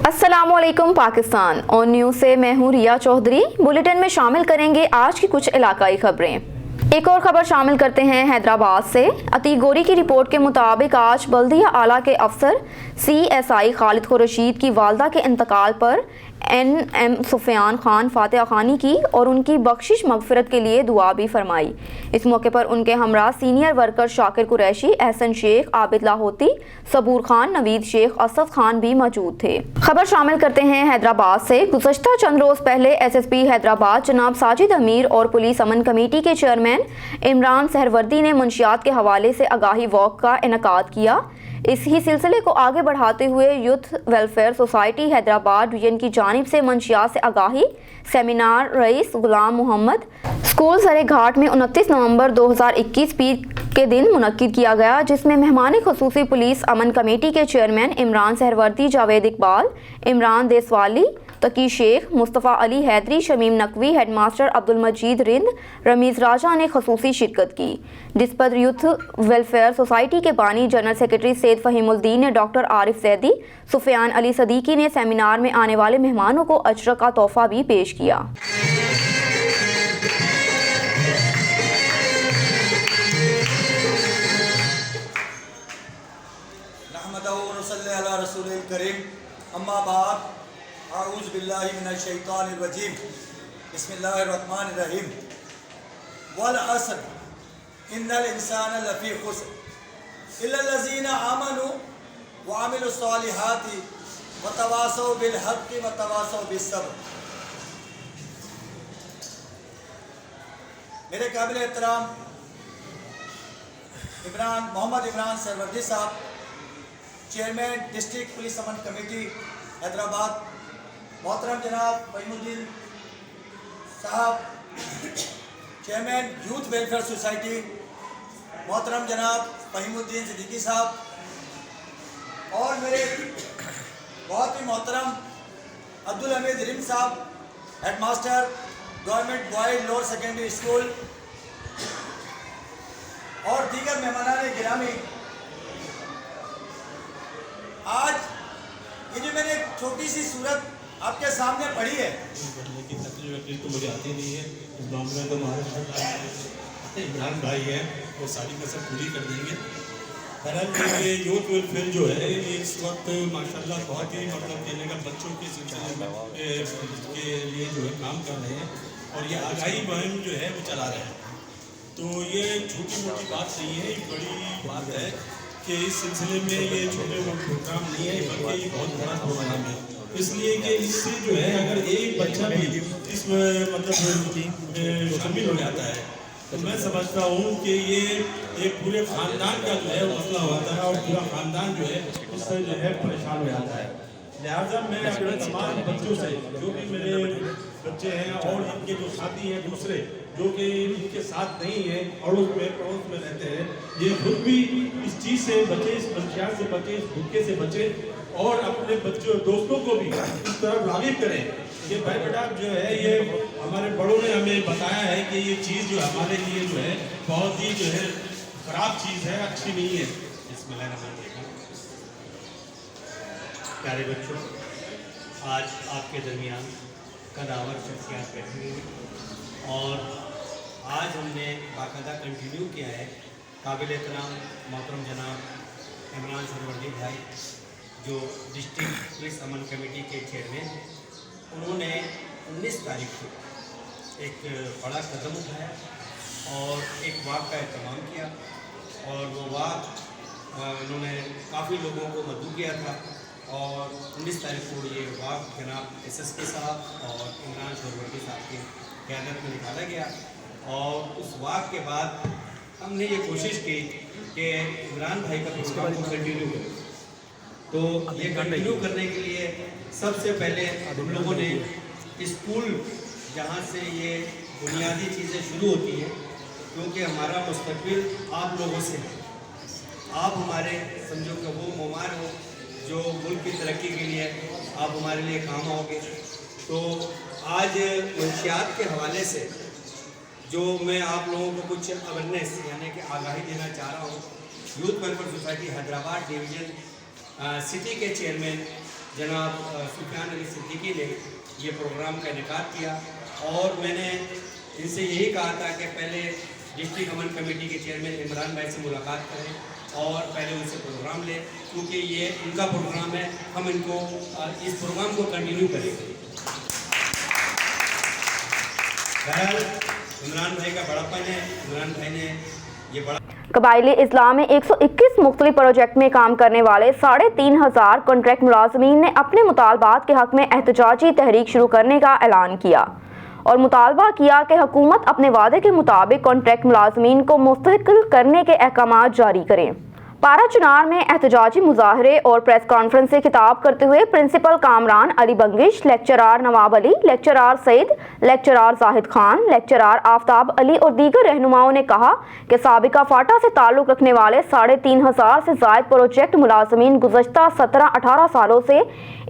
अस्सलाम वालेकुम पाकिस्तान और न्यूज़ से मैं हूँ रिया चौधरी। बुलेटिन में शामिल करेंगे आज की कुछ इलाकाई खबरें। एक और खबर शामिल करते हैं हैदराबाद से। अतीक गोरी की रिपोर्ट के मुताबिक आज बल्दिया आला के अफसर CSI खालिद खुर्शीद की वालदा के इंतकाल पर NM सुफियान खान फातिहा खानी की और उनकी बख्शिश मगफिरत के लिए दुआ भी फरमाई। इस मौके पर उनके हमरा सीनियर वर्कर शाकिर कुरैशी, एहसन शेख, आबिद लाहौती, सबूर खान, नवीद शेख, असद खान भी मौजूद थे। खबर शामिल करते हैं हैदराबाद से। गुज़श्ता चंद रोज़ पहले SSP हैदराबाद जनाब साजिद अमीर और पुलिस अमन कमेटी के चेयरमैन इमरान सहरवर्दी ने मंशियात के हवाले से आगाही वॉक का इनेकाद किया। इसी सिलसिले को आगे बढ़ाते हुए youth welfare society Hyderabad division की जानिब से मंशियात से आगाही सेमिनार रईस गुलाम मोहम्मद स्कूल सरे घाट में 29 नवंबर 2021 पीर के दिन मुनक्किद किया गया, जिसमें मेहमान खुसूसी पुलिस अमन कमेटी के चेयरमैन इमरान सहरवर्दी, जावेद इकबाल, इमरान देसवाली, तकी शेख, मुस्तफ़ा अली हैदरी, शमीम नकवी, हेडमास्टर अब्दुल मजीद रिंद, रमीज़ राजा ने खसूसी शिरकत की, जिस पर यूथ वेलफेयर सोसाइटी के बानी जनरल सेक्रेटरी सैयद फ़हीमुद्दीन ने डॉक्टर आरिफ ज़ैदी, सुफियान अली सदीकी ने सेमिनार में आने वाले मेहमानों को अजर का तोहफ़ा भी पेश किया। अम्मा बाद आऊज़ु बिल्लाहि मिनश शैतानिर रजीम बिस्मिल्लाहिर रहमानिर रहीम वल अस्र इन्नल इंसाना लफी खुस्र इल्लल लज़ीना आमनु व अमिलुस सालिहाति व तवासौ बिल हक़्क़ि व तवासौ बिस सब्र। मेरे काबिल एहतराम मोहम्मद इमरान सहरवर्दी साहब, चेयरमैन डिस्ट्रिक्ट पुलिस अमन कमेटी हैदराबाद, मोहतरम जनाब फ़हीमुद्दीन साहब, चेयरमैन यूथ वेलफेयर सोसाइटी, मोहतरम जनाब फ़हीमुद्दीन सिद्दीकी साहब, और मेरे बहुत ही मोहतरम अब्दुल हमीद रिम साहब, headmaster government boys lower secondary school, और दीगर मेहमानान गिरामी। आज ये जो मैंने एक छोटी सी सूरत आपके सामने पढ़ी है, पढ़ने की तकलीफ तो मुझे आती नहीं है। इस मामले में तो हमारे इमरान भाई हैं, वो सारी कसर पूरी कर देंगे। बहरहाल ये यूथ वेलफेयर जो है इस वक्त माशाल्लाह बहुत ही मतलब कहने का बच्चों के सिलसिले के लिए जो है काम कर रहे हैं, और ये आगाही मुहिम जो है वो चला रहे हैं। तो ये छोटी मोटी बात नहीं है, एक बड़ी बात है कि इस सिलसिले में ये छोटे मोटे प्रोग्राम नहीं है, बल्कि ये बहुत बड़ा प्रोग्राम है। इसलिए कि इससे जो है अगर एक बच्चा भी इसमें मतलब शामिल हो जाता है तो मैं समझता हूँ कि ये एक पूरे ख़ानदान का जो है मसला होता है, और पूरा ख़ानदान जो है उससे जो है परेशान हो जाता है। लिहाजा मैं अपने तमाम बच्चों से, जो भी मेरे बच्चे हैं और इनके जो साथी हैं दूसरे जो कि इनके साथ नहीं है, पड़ोस में रहते हैं, ये खुद भी इस चीज़ से बचे, इस मंशियात से बचे, इस भूखे से बचे, और अपने बच्चों दोस्तों को भी इस तरफ राग़िब करें कि भाई बेटा जो है ये हमारे बड़ों ने हमें बताया है कि ये चीज़ जो हमारे लिए जो है बहुत ही जो है ख़राब चीज़ है, अच्छी नहीं है। बिस्मिल्लाहिर्रहमानिर्रहीम। प्यारे बच्चों, आज आपके दरमियान कदावर शख्सियत बैठी हुई है, और आज हमने बाकायदा कंटिन्यू किया है काबिल एहतराम मोहतरम जनाब इमरान सहरवर्दी भाई, जो डिस्ट्रिक्ट पुलिस अमन कमेटी के चेयरमैन, उन्होंने 19 तारीख को एक बड़ा कदम उठाया और एक वॉक का एहतमाम किया, और वो वॉक उन्होंने काफ़ी लोगों को मदऊ किया था, और 19 तारीख को ये वॉक जनाब SSP साहब और इमरान सहरवर्दी साहब की क़यादत में निकाला गया। और उस वॉक के बाद हमने ये कोशिश की कि इमरान भाई का प्रोग्राम को कंटिन्यू करें। तो ये कंटिन्यू करने के लिए सबसे पहले हम लोगों ने स्कूल, जहाँ से ये बुनियादी चीज़ें शुरू होती हैं, क्योंकि हमारा मुस्तकबिल आप लोगों से है, आप हमारे समझो कि वो मुमार हो जो मुल्क की तरक्की के लिए आप हमारे लिए काम आओगे। तो आज मंशियात के हवाले से जो मैं आप लोगों को कुछ अवेयरनेस यानी कि आगाही देना चाह रहा हूँ, youth welfare society Hyderabad division city के चेयरमैन जनाब सुफियान अली सिद्दीकी ने ये प्रोग्राम का इनेकाद किया और मैंने इनसे यही कहा था कि पहले डिस्ट्रिक्ट अमन कमेटी के चेयरमैन इमरान भाई से मुलाकात करें और पहले उनसे प्रोग्राम लें, क्योंकि ये उनका प्रोग्राम है, हम इनको इस प्रोग्राम को कंटिन्यू करेंगे। बहरहाल इमरान भाई का बड़ापन है, इमरान भाई ने ये बड़ा कबाइली इस्लाम में 121 मुख्तलिफ प्रोजेक्ट में काम करने वाले 3,500 कॉन्ट्रैक्ट मुलाजमीन ने अपने मुतालबात के हक में एहतजाजी तहरीक शुरू करने का ऐलान किया और मुतालबा किया कि हुकूमत अपने वादे के मुताबिक कॉन्ट्रैक्ट मुलाजमीन को मुस्तकिल करने के अहकाम जारी करें। पारा चुनार में एहतजाजी मुजाहरे और प्रेस कॉन्फ्रेंस से खिताब करते हुए principal Kamran Ali Bangash, lecturer Nawab Ali, lecturer Saeed, lecturer Zahid Khan, lecturer Aftab Ali और दीगर रहनुमाओं ने कहा कि साबिका फाटा से ताल्लुक़ रखने वाले 3,500 से ज़ायद प्रोजेक्ट मुलाजमीन गुज़श्ता 17-18 सालों से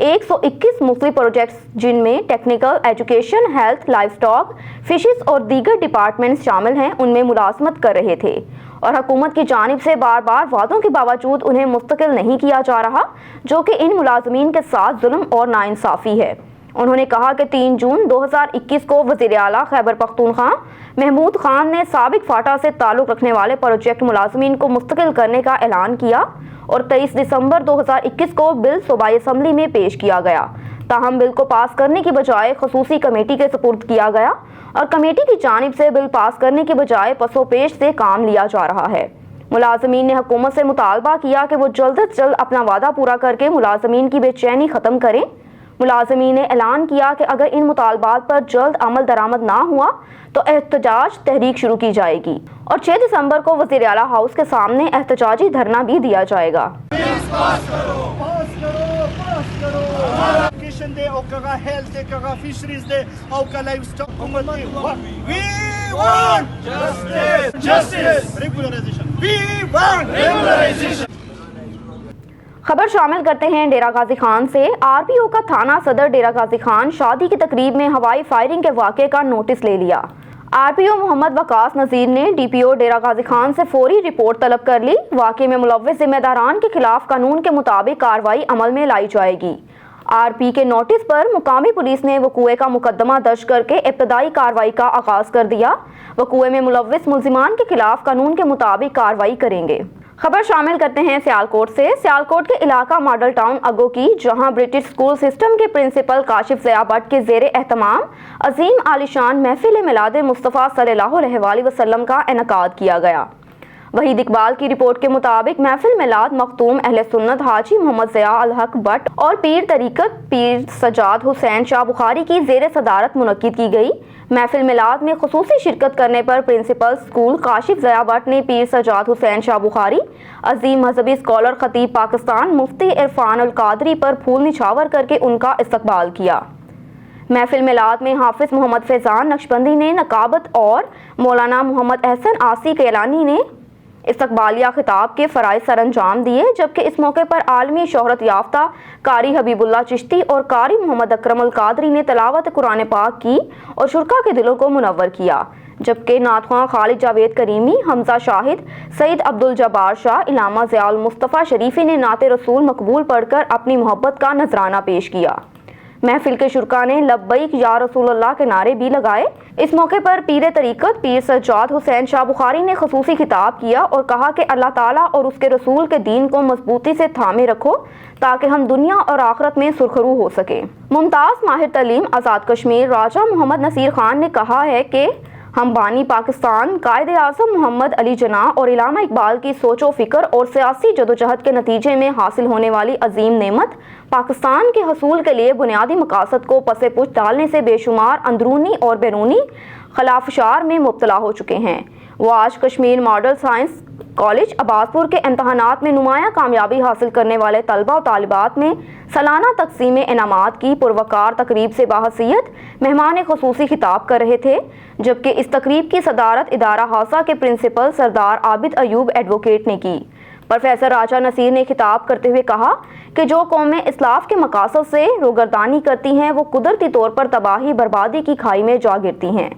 121 मुख्तलिफ प्रोजेक्ट्स जिनमें technical, education, health, life stock, fishes और दीगर डिपार्टमेंट्स शामिल हैं उनमें मुलाजमत कर रहे थे और हुकूमत की जानिब से बार बार वादों के बावजूद उन्हें मुस्तकिल नहीं किया जा रहा, जो कि इन मुलाजमीन के साथ जुल्म और नाइंसाफ़ी है। उन्होंने कहा कि 3 जून 2021 को वज़ीर आला खैबर पख्तूनख्वा महमूद खान ने साबिक फाटा से ताल्लुक़ रखने वाले प्रोजेक्ट मुलाजमीन को मुस्तकिल करने का ऐलान किया और 23 दिसंबर 2021 को बिल सूबाई असम्बली में पेश किया गया। ताहम बिल को पास करने की बजाय खसूसी कमेटी के सुपुर्द किया गया और कमेटी की जानिब से बिल पास करने के बजाय पसोपेश से काम लिया जा रहा है। मुलाजमीन ने हुकूमत से मुतालबा किया कि वो जल्द से जल्द अपना वादा पूरा करके मुलाजमीन की बेचैनी ख़त्म करें। मुलाजमीन ने ऐलान किया कि अगर इन मुतालबात पर जल्द अमल दरामद ना हुआ तो एहतजाज तहरीक शुरू की जाएगी और 6 दिसंबर को वज़ीर आला हाउस के सामने एहतजाजी धरना भी दिया जाएगा। एजुकेशन दे और का हेल्थ दे का फिशरीज दे और का लाइफ स्टॉक हुकूमत दे। We want justice, justice, regularisation. We want regularisation. खबर शामिल करते हैं डेरा गाजी खान से। आरपीओ का थाना सदर डेरा गाजी खान शादी की तकरीब में हवाई फायरिंग के वाक़े का नोटिस ले लिया। आरपीओ मोहम्मद वकास नज़ीर ने डीपीओ डेरा गाजी खान से फौरी रिपोर्ट तलब कर ली। वाक़े में मुलव्विस जिम्मेदारान के खिलाफ कानून के मुताबिक कार्रवाई अमल में लाई जाएगी। आरपी के नोटिस पर मुकामी पुलिस ने वकूए का मुकदमा दर्ज करके इब्तदाई कार्रवाई का आगाज कर दिया। वकूए में मुलव्विस मुल्जिमान के खिलाफ कानून के मुताबिक कार्रवाई करेंगे। खबर शामिल करते हैं सियालकोट से। सियालकोट के इलाका मॉडल टाउन अगो की, जहां ब्रिटिश स्कूल सिस्टम के प्रिंसिपल काशिफ ज़िया भट्ट के ज़ेरे एहतमाम अजीम आलिशान महफिल मिलाद मुस्तफ़ा सल्लल्लाहु अलैहि वसल्लम का इनेकाद किया गया। वहीद इकबाल की रिपोर्ट के मुताबिक महफिल मिलाद मखतूम अहले सुन्नत हाजी मोहम्मद ज़िया अल हक भट्ट और पीर तरीक़त पीर सजाद हुसैन शाह बुखारी की ज़ेर सदारत मुनक्किद की गई। महफिल मिलाद में खुसूसी शिरकत करने पर प्रिंसिपल स्कूल काशिफ ज़िया भट्ट ने पीर सजाद हुसैन शाह बुखारी, अजीम मजहबी स्कॉलर खतीब पाकिस्तान मुफ्ती इरफान अल कादरी पर फूल निछावर करके उनका इस्तकबाल किया। महफिल मिलाद में हाफिज मोहम्मद फैज़ान नक्शबंदी ने नकाबत और मौलाना मोहम्मद अहसन आसी केलानी ने इस्तकबालिया खिताब के फ़राइज़ सर अंजाम दिए, जबकि इस मौके पर आलमी शोहरत याफ्ता कारी हबीबुल्लाह चिश्ती और कारी मोहम्मद अकरम अल कादरी ने तलावत कुरान पाक की और शुरका के दिलों को मुनव्वर किया। जबकि नातख़्वां खालिद जावेद करीमी, हमजा शाहिद, सईद अब्दुल जब्बार शाह, इलामा ज़िया उल मुस्तफ़ा शरीफ़ी ने नाते रसूल मकबूल पढ़कर अपनी मोहब्बत का नजराना पेश किया। महफिल के शुरका ने लब्बैक या रसूलल्लाह के नारे भी लगाए। इस मौके पर पीर तरीक़त पीर सज्जाद हुसैन शाह बुखारी ने खुसूसी खिताब किया और कहा कि अल्लाह ताला और उसके रसूल के दीन को मजबूती से थामे रखो ताकि हम दुनिया और आखिरत में सुरखरू हो सके। मुमताज़ माहिर तलीम आज़ाद कश्मीर राजा मोहम्मद नसीर खान ने कहा है कि हम बानी पाकिस्तान कायदे आज़म मोहम्मद अली जिन्नाह और इलामा इकबाल की सोचो फ़िक्र और सियासी जदोजहद के नतीजे में हासिल होने वाली अजीम नेमत पाकिस्तान के हसूल के लिए बुनियादी मकासद को पसे पुश डालने से बेशुमार अंदरूनी और बैरूनी खिलाफशार में मुब्तला हो चुके हैं। वो आज Kashmir model science college Abbaspur के इम्तहानात में नुमाया कामयाबी हासिल करने वाले तलबा और तालिबात में सालाना तकसीम इनामात की पुरवकार तकरीब से बाहसियत मेहमान खुसूसी खिताब कर रहे थे। जबकि इस तकरीब की सदारत इदारा हासा के प्रिंसिपल सरदार आबिद अयूब एडवोकेट ने की। प्रोफेसर राजा नसीर ने खिताब करते हुए कहा कि जो कौमें इस्लाफ के मकासद से रोगर्दानी करती हैं वो कुदरती तौर पर तबाही बर्बादी की खाई में जा गिरती हैं।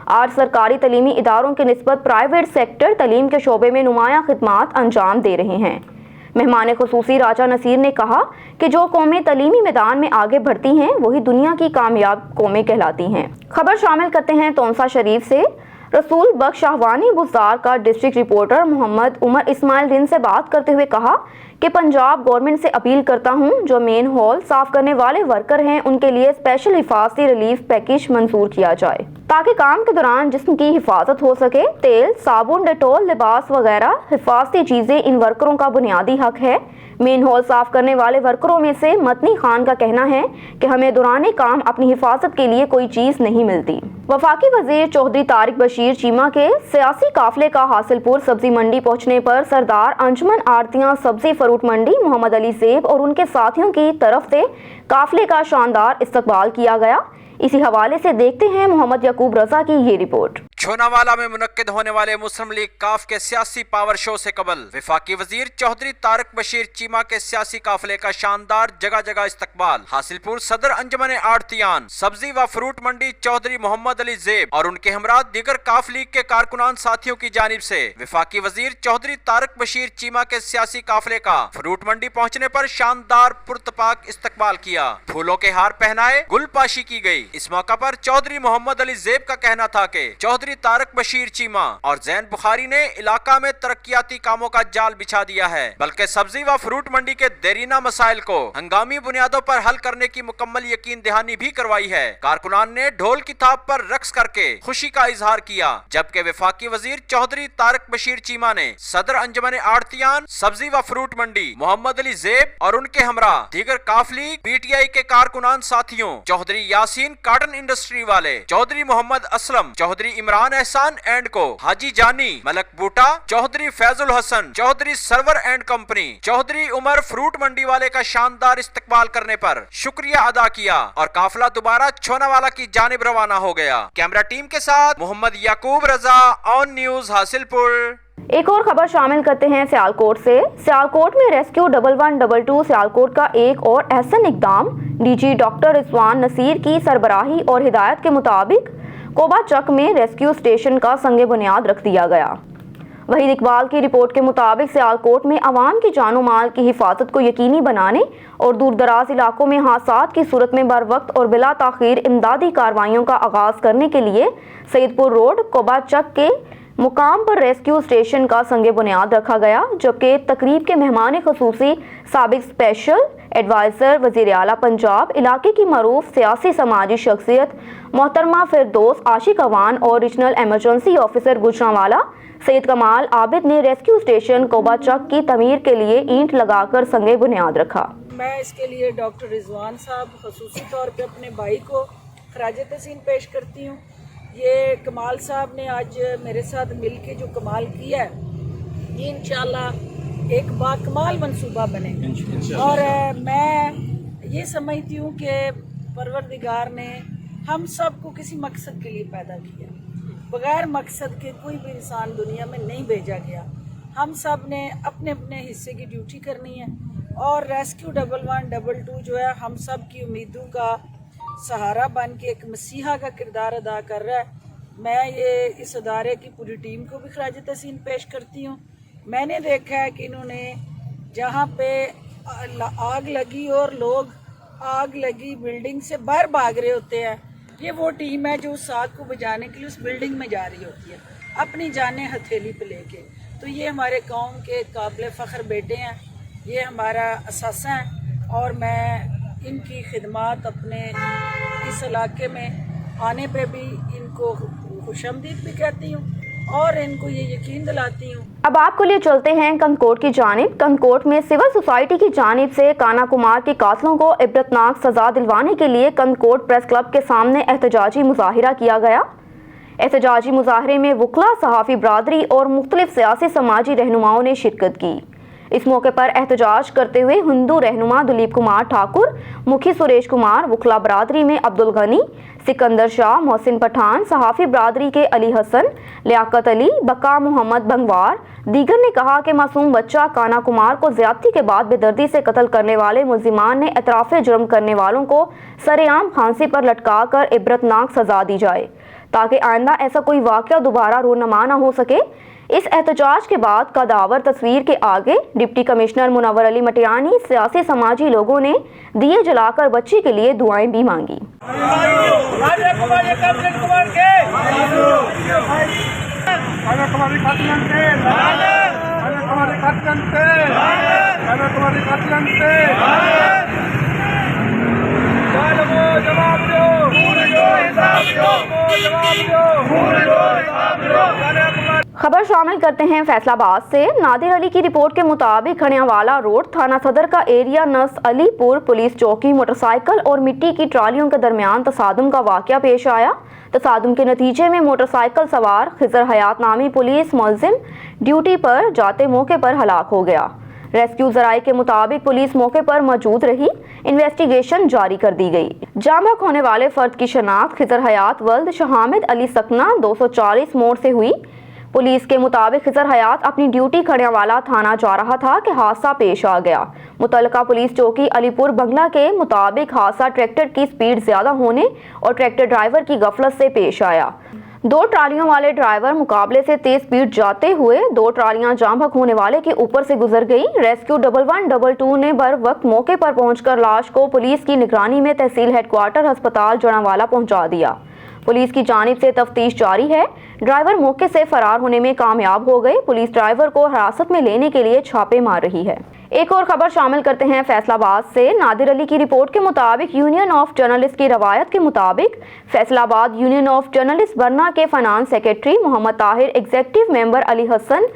आज सरकारी तलीमी इदारों के निस्बत प्राइवेट सेक्टर तलीम के शोबे में नुमाया खिदमात अंजाम दे रहे हैं। मेहमान खुसूसी राजा नसीर ने कहा कि जो कौमें तलीमी मैदान में आगे बढ़ती हैं वही दुनिया की कामयाब कौमें कहलाती हैं। खबर शामिल करते हैं तौंसा शरीफ से। रसूल बख्श शाहवानी बुज़दार का डिस्ट्रिक्ट रिपोर्टर मोहम्मद उमर इस्माइल रिन से बात करते हुए कहा कि पंजाब गवर्नमेंट से अपील करता हूं, जो मेन हॉल साफ करने वाले वर्कर हैं उनके लिए स्पेशल हिफाजती रिलीफ पैकेज मंजूर किया जाए ताकि काम के दौरान जिस्म की हिफाजत हो सके। तेल, साबुन, डेटॉल, लिबास वगैरह हिफाजती चीजें इन वर्करों का बुनियादी हक है। मेन हॉल साफ करने वाले वर्करों में से मतनी खान का कहना है कि हमें दौरान काम अपनी हिफाजत के लिए कोई चीज नहीं मिलती। वफाकी वजीर चौधरी तारिक बशीर चीमा के सियासी काफिले का हासिलपुर सब्जी मंडी पहुंचने पर सरदार अंजुमन आड़तियां सब्जी फरूट मंडी मोहम्मद अली ज़ेब और उनके साथियों की तरफ से काफिले का शानदार इस्तकबाल किया गया। इसी हवाले से देखते हैं मोहम्मद यकूब रजा की ये रिपोर्ट। छोनावाला में मुनक्किद होने वाले मुस्लिम लीग काफ के सियासी पावर शो से कबल वफाकी वजीर चौधरी तारिक बशीर चीमा के सियासी काफिले का शानदार जगह जगह इस्तकबाल। हासिलपुर सदर अंजुमन आड़तियान सब्जी व फ्रूट मंडी चौधरी मोहम्मद अली ज़ेब और उनके हमरा दीगर काफ लीग के कारकुनान साथियों की जानिब से वफाकी वजीर चौधरी तारिक बशीर चीमा के सियासी काफिले का फ्रूट मंडी पहुँचने पर शानदार पुरतपाक इस्तकबाल किया। फूलों के हार पहनाए, गुलपाशी की गई। इस मौका पर चौधरी मोहम्मद अली ज़ेब का कहना था कि चौधरी तारिक बशीर चीमा और जैन बुखारी ने इलाका में तरक्याती कामों का जाल बिछा दिया है, बल्कि सब्जी व फ्रूट मंडी के देरीना मसाइल को हंगामी बुनियादों पर हल करने की मुकम्मल यकीन दहानी भी करवाई है। कारकुनान ने ढोल की थाप पर रक्स करके खुशी का इजहार किया, जबकि वफाकी वजीर चौधरी तारिक बशीर चीमा ने सदर अंजुमन आड़तियान सब्जी व फ्रूट मंडी मोहम्मद अली ज़ेब और उनके हमरा दीगर काफली पीटीआई के कारकुनान साथियों चौधरी यासीन कॉटन इंडस्ट्री वाले, चौधरी मोहम्मद असलम, चौधरी इमरान एहसान and co, Haji Jani, Malak Boota, Chaudhry Faizul Hasan, Chaudhry Sarwar and company, Chaudhry Umar fruit मंडी वाले का शानदार इस्तकबाल करने पर शुक्रिया अदा किया और काफिला दोबारा छोनावाला की जानिब रवाना हो गया। कैमरा टीम के साथ मोहम्मद याकूब रजा, ऑन न्यूज हासिलपुर। एक और खबर शामिल करते हैं सियालकोट से। सियालकोट में रेस्क्यू 1112 सियालकोट का एक और अहसन इकदाम। डीजी डॉक्टर रिजवान नसीर की सरबराही और हिदायत के मुताबिक कोबा चक में रेस्क्यू स्टेशन का संगे बुनियाद रख दिया गया। वहीद इकबाल की रिपोर्ट के मुताबिक सियालकोट में अवाम की जानो माल की हिफाजत को यकीनी बनाने और दूर दराज इलाकों में हादसात की सूरत में बर वक्त और बिला ताखीर इमदादी कार्रवाइयों का आगाज करने के लिए सईदपुर रोड कोबा चक के मुकाम पर रेस्क्यू स्टेशन का संगे बुनियाद रखा गया, जबकि तकरीब के मेहमान खुसूसी साबिक स्पेशल एडवाइज़र वज़ीर आला पंजाब, इलाके की मरूफ सियासी समाजी शख्सियत मोहतरमा फिरदौस आशिक अवान और regional emergency officer Gujranwala Syed कमाल आबिद ने रेस्क्यू स्टेशन कोबा चक की तमीर के लिए ईंट लगाकर संगे बुनियाद रखा। मैं इसके लिए डॉक्टर रिजवान साहब खसूसी तौर पे अपने भाई को खराज तहसीन पेश करती हूँ। ये कमाल साहब ने आज मेरे साथ मिलके जो कमाल किया है, ये इंशाल्लाह एक बाकमाल मंसूबा बने और मैं ये समझती हूँ कि परवरदिगार ने हम सब को किसी मकसद के लिए पैदा किया। बगैर मकसद के कोई भी इंसान दुनिया में नहीं भेजा गया। हम सब ने अपने अपने हिस्से की ड्यूटी करनी है और रेस्क्यू 1112 जो है हम सब की उम्मीदों का सहारा बन के एक मसीहा का किरदार अदा कर रहा है। मैं ये इस अदारे की पूरी टीम को भी खराज तहसीन पेश करती हूँ। मैंने देखा है कि इन्होंने जहाँ पे आग लगी और लोग आग लगी बिल्डिंग से बाहर भाग रहे होते हैं, ये वो टीम है जो उस आग को बुझाने के लिए उस बिल्डिंग में जा रही होती है अपनी जानें हथेली पे लेके। तो ये हमारे कौम के काबिल फ़ख्र बेटे हैं, ये हमारा असासा है और मैं इनकी खिदमत अपने इस इलाके में आने पे भी इनको खुशामदीद भी कहती हूँ और इनको ये यकीन दिलाती हूँ। अब आपको लिए चलते हैं कंदकोट की जानिब। कंदकोट में सिविल सोसाइटी की जानिब से काना कुमार के कातलों को इबरतनाक सजा दिलवाने के लिए कंदकोट प्रेस क्लब के सामने एहतजाजी मुजाहिरा किया गया। एहतजाजी मुजाहरे में वकला, सहाफ़ी बरादरी और मुख्तलिफ सियासी समाजी रहनुमाओं ने शिरकत की। इस मौके पर एहतजाज करते हुए हिंदू रहनुमा दिलीप कुमार ठाकुर, मुखी सुरेश कुमार, वकला बरादरी में अब्दुल गनी, सिकंदर शाह, मोहसिन पठान, सहाफ़ी बरादरी के अली हसन, लियाकत अली, बका मोहम्मद बंगवार दीगर ने कहा कि मासूम बच्चा काना कुमार को ज़्यादती के बाद बेदर्दी से कत्ल करने वाले मुल्जिमान ने एतराफ़ जुर्म करने वालों को सरेआम फांसी पर लटका कर इबरतनाक सज़ा दी जाए ताकि आइंदा ऐसा कोई वाक़या दोबारा रोनमा न हो सके। इस एहतजाज के बाद कदावर तस्वीर के आगे डिप्टी कमिश्नर मुनव्वर अली मटियानी सियासी समाजी लोगों ने दिए जलाकर बच्ची के लिए दुआएं भी मांगी। खबर शामिल करते हैं फैसलाबाद से। नादिर अली की रिपोर्ट के मुताबिक खड़ियावाला रोड थाना सदर का एरिया नस अलीपुर पुलिस चौकी मोटरसाइकिल और मिट्टी की ट्रालियों के दरमियान तसादुम का वाकया पेश आया। तसादुम के नतीजे में मोटरसाइकिल सवार खिजर हयात नामी पुलिस मुलजिम ड्यूटी पर जाते मौके पर हलाक हो गया। रेस्क्यू जराये के मुताबिक पुलिस मौके पर मौजूद रही, इन्वेस्टिगेशन जारी कर दी गई। जाम बहक होने वाले फर्द की शनाख्त खिजर हयात वल्द शहामिद अली सकना 240 मोड़ से हुई। पुलिस के मुताबिक खिजर हयात अपनी ड्यूटी खड़ियावाला थाना जा रहा था कि हादसा पेश आ गया। मुतलका पुलिस चौकी अलीपुर बंगला के मुताबिक हादसा ट्रैक्टर की स्पीड ज्यादा होने और ट्रैक्टर ड्राइवर की गफलत से पेश आया। 2 ट्रालियों वाले ड्राइवर मुकाबले से तेज स्पीड जाते हुए 2 ट्रालियां जाम बहक होने वाले के ऊपर से गुजर गई। रेस्क्यू 1122 ने बर वक्त मौके पर पहुंचकर लाश को पुलिस की निगरानी में तहसील हेडक्वार्टर अस्पताल जड़ावाला पहुंचा दिया। पुलिस की जानिब से तफ्तीश जारी है। ड्राइवर मौके से फरार होने में कामयाब हो गए। पुलिस ड्राइवर को हिरासत में लेने के लिए छापे मार रही है। एक और खबर शामिल करते हैं फैसलाबाद से। नादिर अली की रिपोर्ट के मुताबिक यूनियन ऑफ जर्नलिस्ट की रवायत के मुताबिक फैसलाबाद यूनियन ऑफ जर्नलिस्ट बरना के finance secretary Mohammad Tahir, executive member Ali Hasan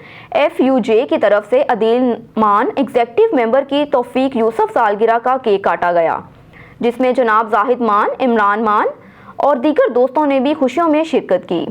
FUJ की तरफ से अदील मान, एग्जेक्टिव मेंबर की तौफीक यूसुफ सालगिरह का केक काटा गया, जिसमें जनाब जाहिद मान, इमरान मान और दीगर दोस्तों ने भी खुशियों में शिरकत की।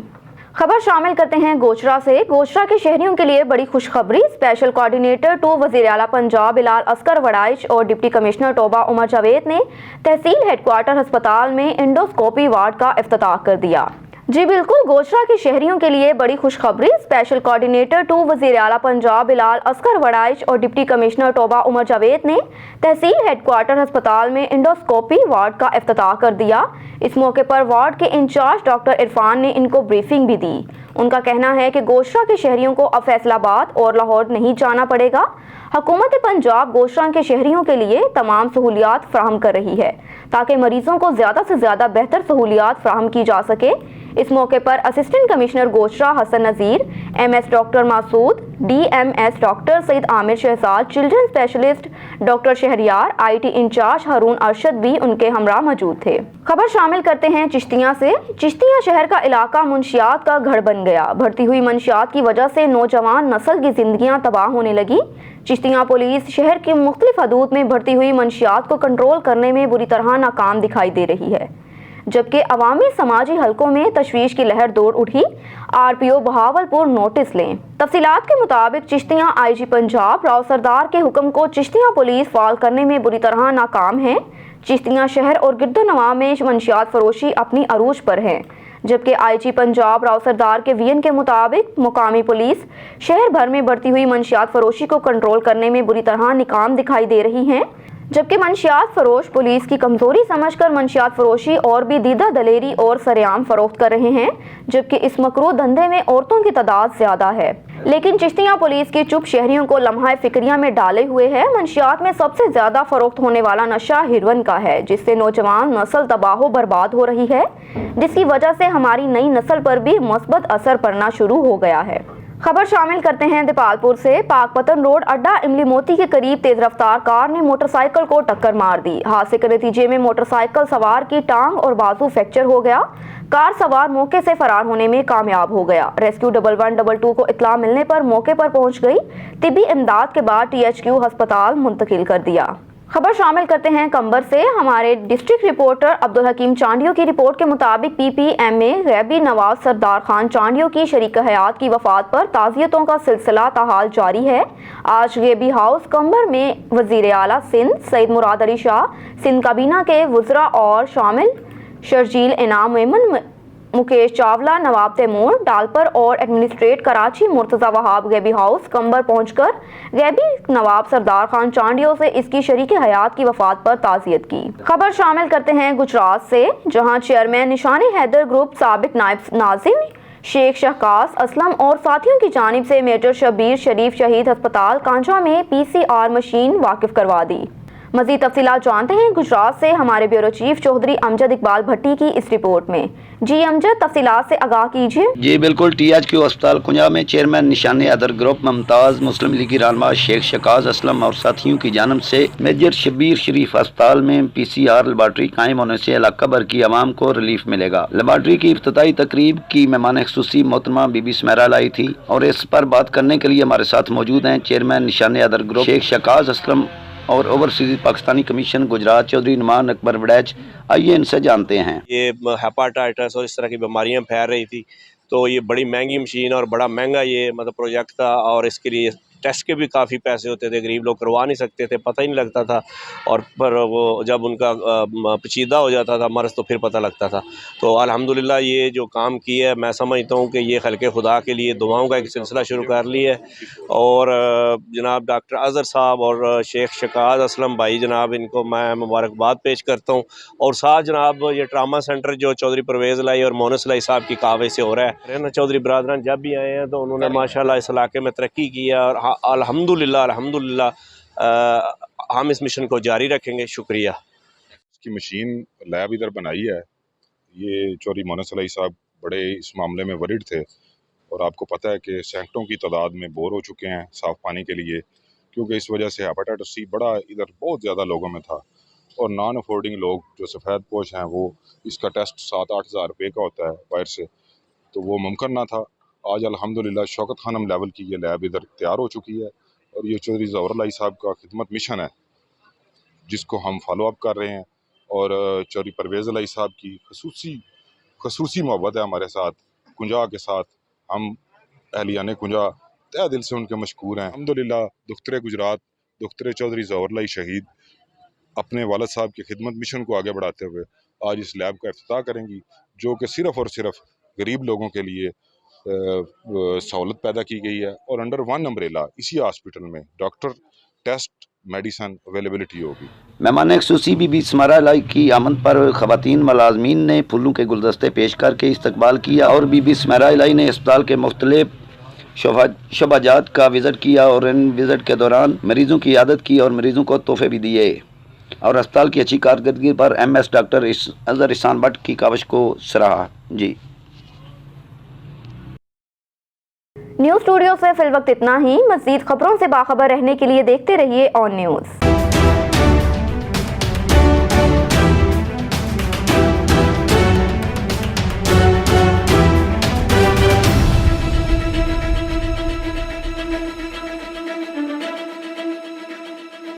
खबर शामिल करते हैं गोचरा से। गोचरा के शहरियों के लिए बड़ी खुशखबरी। स्पेशल कोऑर्डिनेटर 2 वज़ीर आला पंजाब बिलाल असगर वड़ाइच और डिप्टी कमिश्नर तौबा उमर जावेद ने तहसील हेडक्वार्टर अस्पताल में इंडोस्कोपी वार्ड का इफ्तिताह कर दिया। जी बिल्कुल, गोचरा के शहरियों के लिए बड़ी खुशखबरी। स्पेशल कोऑर्डिनेटर 2 वज़ीर आला पंजाब बिलाल असगर वड़ाइच और डिप्टी कमिश्नर तौबा उमर जावेद ने तहसील हेडक्वार्टर अस्पताल में इंडोस्कोपी वार्ड का इफ्तिताह कर दिया। इस मौके पर वार्ड के इंचार्ज डॉक्टर इरफान ने इनको ब्रीफिंग भी दी। उनका कहना है कि गोचरा के शहरियों को अब फैसलाबाद और लाहौर नहीं जाना पड़ेगा। हुकूमत पंजाब गोचरा के शहरियों के लिए तमाम सहूलियात फराहम कर रही है ताकि मरीजों को ज़्यादा से ज़्यादा बेहतर सहूलियात फराहम की जा सके। इस मौके पर असिस्टेंट कमिश्नर गोचरा Hasan Nazir, MS doctor Masood, DMS doctor Saeed Aamir Shahzad, children specialist doctor Shehryar, IT incharge Haroon Arshad भी उनके हमरा मौजूद थे। खबर शामिल करते हैं चिश्तियाँ से। चिश्तियाँ शहर का इलाका मुंशियात का घर बन गया। बढ़ती हुई मंशियात की वजह से नौजवान नस्ल की जिंदगियां तबाह होने लगी। चिश्तियाँ पुलिस शहर के मुख्तलिफ हदूद में बढ़ती हुई मंशियात को कंट्रोल करने में बुरी तरह नाकाम दिखाई दे रही है, जबकि अवामी समाजी हलकों में तशवीश की लहर दौड़ उठी। RPO बहावलपुर नोटिस लें। तफसीलात के मुताबिक चिश्तियाँ IG पंजाब राव सरदार के हुक्म को चिश्तियाँ पुलिस फाल करने में बुरी तरह नाकाम है। चिश्तियाँ शहर और गिरदोनवा में मंशियात फरोशी अपनी अरूज पर है, जबकि IG पंजाब राव सरदार के VN के मुताबिक मुकामी पुलिस शहर भर में बढ़ती हुई मंशियात फरोशी को कंट्रोल करने में बुरी तरह नाकाम दिखाई दे रही हैं। जबकि मंशियात फरोश पुलिस की कमजोरी समझकर मंशियात फरोशी और भी दीदा दलेरी और सरेआम फरोख्त कर रहे हैं, जबकि इस मकरूह धंधे में औरतों की तादाद ज्यादा है। लेकिन चिश्तियाँ पुलिस की चुप शहरियों को लम्हा फिक्रिया में डाले हुए है। मंशियात में सबसे ज्यादा फरोख्त होने वाला नशा हेरोइन का है, जिससे नौजवान नस्ल तबाह बर्बाद हो रही है, जिसकी वजह से हमारी नई नस्ल पर भी मुस्बत असर पड़ना शुरू हो गया है। खबर शामिल करते हैं दीपालपुर से। पाकपतन रोड अड्डा इमली मोती के करीब तेज रफ्तार कार ने मोटरसाइकिल को टक्कर मार दी। हादसे के नतीजे में मोटरसाइकिल सवार की टांग और बाजू फ्रैक्चर हो गया। कार सवार मौके से फरार होने में कामयाब हो गया। रेस्क्यू 1122 को इत्तला मिलने पर मौके पर पहुंच गई। तिब्बी इमदाद के बाद THQ अस्पताल मुंतकिल कर दिया। खबर शामिल करते हैं कंबर से। हमारे डिस्ट्रिक्ट रिपोर्टर अब्दुल हकीम चांडियो की रिपोर्ट के मुताबिक PPMA गैबी नवाज सरदार खान चांडियो की शरीक हयात की वफात पर ताज़ियतों का सिलसिला ताहाल जारी है। आज गैबी हाउस कंबर में वज़ीर आला सिंध सईद मुराद अली शाह, सिंध काबीना के वज़रा और शामिल शर्जील इनाम मेमन, मुकेश चावला, नवाब तैमूर डालपर और एडमिनिस्ट्रेट कराची मुर्तज़ा वहाब गैबी हाउस कंबर पहुंचकर गैबी नवाब सरदार खान चांडियो से इसकी शरीक हयात की वफात पर ताज़ियत की। खबर शामिल करते हैं गुजरात से, जहां चेयरमैन निशानी हैदर ग्रुप साबिक नायब नाज़िम शेख शहकास असलम और साथियों की जानिब से मेजर शबीर शरीफ शहीद अस्पताल कांझा में PCR मशीन वाकिफ करवा दी। मज़ीद तफसीलात जानते हैं गुजरात से हमारे ब्यूरो चीफ चौधरी अमजद इकबाल भट्टी की इस रिपोर्ट में। जी अमजद, तफसीलात से आगाह कीजिए। जी बिल्कुल, THQ अस्पताल कुंजा में चेयरमैन निशान अदर ग्रुप मुमताज़ मुस्लिम लीगी रहनुमा शेख शहकास असलम और साथियों की जानिब से मेजर शबीर शरीफ अस्पताल में PCR लेबार्ट्री कायम होने से इलाका भर की आवाम को रिलीफ मिलेगा। लेबार्ट्री की इफ्तिताई तकरीब की मेहमान खुसूसी मोहतरमा बीबी स्मेरा लाई थी और इस पर बात करने के लिए हमारे साथ मौजूद हैं चेयरमैन निशान अदर ग्रुप शेख शहकास असलम और ओवरसीज पाकिस्तानी कमीशन गुजरात चौधरी नुमान अकबर वड़ैच। आइए इनसे जानते हैं। ये हेपाटाइटिस और इस तरह की बीमारियां फैल रही थी, तो ये बड़ी महंगी मशीन और बड़ा महंगा ये प्रोजेक्ट था और इसके लिए टेस्ट के भी काफ़ी पैसे होते थे, गरीब लोग करवा नहीं सकते थे, पता ही नहीं लगता था। और पर वो जब उनका पेचीदा हो जाता था मर्ज़ तो फिर पता लगता था। तो अल्हम्दुलिल्लाह ये जो काम किया है, मैं समझता हूँ कि ये खल्क़े खुदा के लिए दुआओं का एक सिलसिला शुरू कर लिया है। और जनाब डॉक्टर अज़हर साहब और शेख शहकास असलम भाई जनाब, इनको मैं मुबारकबाद पेश करता हूँ। और साथ जनाब ये ट्रामा सेंटर जो चौधरी परवेज़ लाई और मोनस लाई साहब की कावे से हो रहा है, चौधरी बरादरान जब भी आए हैं तो उन्होंने माशाल्लाह इस इलाके में तरक्की की है और अल्हम्दुलिल्लाह हम इस मिशन को जारी रखेंगे। शुक्रिया। इसकी मशीन लैब इधर बनाई है। ये चौधरी मोनस अली साहब बड़े इस मामले में वरीड थे और आपको पता है कि सैकड़ों की तादाद में बोर हो चुके हैं साफ़ पानी के लिए, क्योंकि इस वजह से हेपेटाइटिस C बड़ा इधर बहुत ज़्यादा लोगों में था। और नॉन अफोर्डिंग लोग जो सफ़ेद पोश हैं वो इसका टेस्ट 7-8 हज़ार रुपये का होता है बाहर से, तो वो मुमकिन ना था। आज अल्हम्दुलिल्लाह शौकत खानम लेवल की ये लैब इधर तैयार हो चुकी है और ये चौधरी ज़फ़र अली साहब का खिदमत मिशन है जिसको हम फॉलो अप कर रहे हैं। और चौधरी परवेज़ अली साहब की खसूसी मोहब्बत है हमारे साथ, कुंजा के साथ। हम अहलियाने कुंजा तहे दिल से उनके मशकूर हैं। अल्हम्दुलिल्लाह दुख्तरे गुजरात दुख्तरे चौधरी ज़फ़र अली शहीद अपने वालिद साहब की खिदमत मिशन को आगे बढ़ाते हुए आज इस लैब का इफ्तिताह करेंगी, जो कि सिर्फ़ और सिर्फ गरीब लोगों के लिए सहूलत पैदा की गई है। और अंडर वन अम्ब्रेला इसी हॉस्पिटल में डॉक्टर, टेस्ट, मेडिसन अवेलेबिलिटी होगी। मेहमान खुसूसी बीबी स्मेरा लाई की आमद पर ख़वातीन मुलाज़मीन ने फूलों के गुलदस्ते पेश करके इस्तकबाल किया और बीबी स्मेरा लाई ने अस्पताल के मुख्तलिफ शोबाजात का विज़िट किया और इन विज़िट के दौरान मरीज़ों की आदत की और मरीज़ों को तोहफे भी दिए और अस्पताल की अच्छी कारकर्दगी पर MS डॉक्टर अज़हर इहसान भट्ट की काविश को सराहा। जी न्यूज़ स्टूडियो से फिल वक्त इतना ही। मज़ीद खबरों से बाखबर रहने के लिए देखते रहिए ऑन न्यूज़।